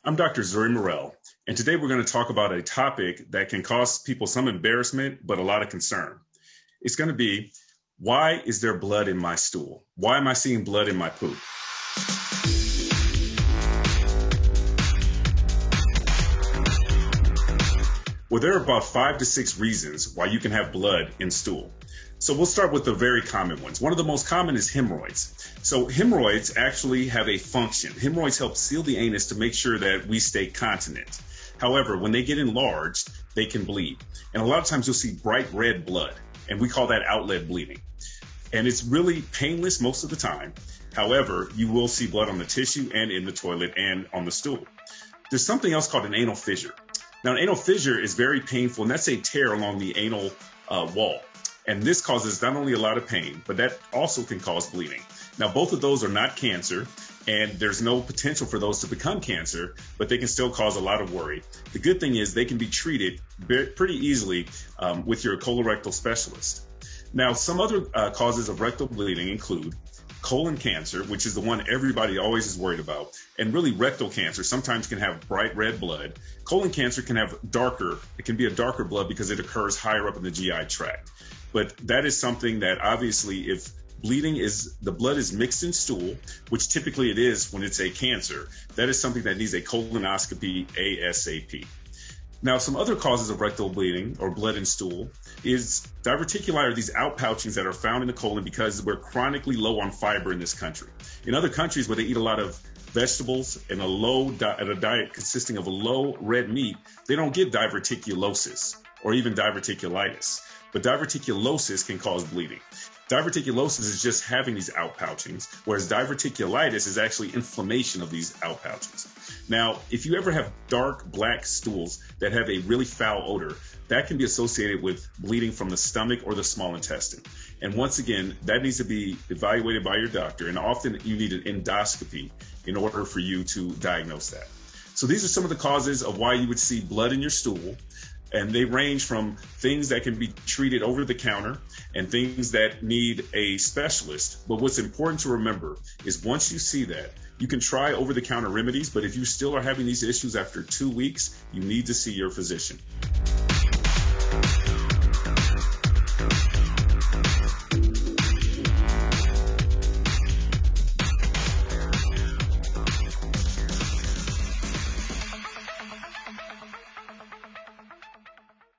I'm Dr. Zuri Murrell, and today we're going to talk about a topic that can cause people some embarrassment, but a lot of concern. It's going to be, why is there blood in my stool? Why am I seeing blood in my poop? Well, there are about 5 to 6 reasons why you can have blood in stool. So we'll start with the very common ones. One of the most common is hemorrhoids. So hemorrhoids actually have a function. Hemorrhoids help seal the anus to make sure that we stay continent. However, when they get enlarged, they can bleed. And a lot of times you'll see bright red blood, and we call that outlet bleeding. And it's really painless most of the time. However, you will see blood on the tissue and in the toilet and on the stool. There's something else called an anal fissure. Now, an anal fissure is very painful, and that's a tear along the anal wall. And this causes not only a lot of pain, but that also can cause bleeding. Now, both of those are not cancer, and there's no potential for those to become cancer, but they can still cause a lot of worry. The good thing is they can be treated pretty easily with your colorectal specialist. Now, some other causes of rectal bleeding include colon cancer, which is the one everybody always is worried about, and really rectal cancer sometimes can have bright red blood. Colon cancer can have it can be a darker blood because it occurs higher up in the GI tract. But that is something that obviously if the blood is mixed in stool, which typically it is when it's a cancer, that is something that needs a colonoscopy ASAP. Now, some other causes of rectal bleeding or blood in stool is diverticuli, are these outpouchings that are found in the colon because we're chronically low on fiber in this country. In other countries where they eat a lot of vegetables and a diet consisting of a low red meat, they don't get diverticulosis or even diverticulitis. But diverticulosis can cause bleeding. Diverticulosis is just having these outpouchings, whereas diverticulitis is actually inflammation of these outpouchings. Now, if you ever have dark black stools that have a really foul odor, that can be associated with bleeding from the stomach or the small intestine. And once again, that needs to be evaluated by your doctor, and often you need an endoscopy in order for you to diagnose that. So these are some of the causes of why you would see blood in your stool. And they range from things that can be treated over the counter and things that need a specialist. But what's important to remember is once you see that, you can try over-the-counter remedies, but if you still are having these issues after 2 weeks, you need to see your physician.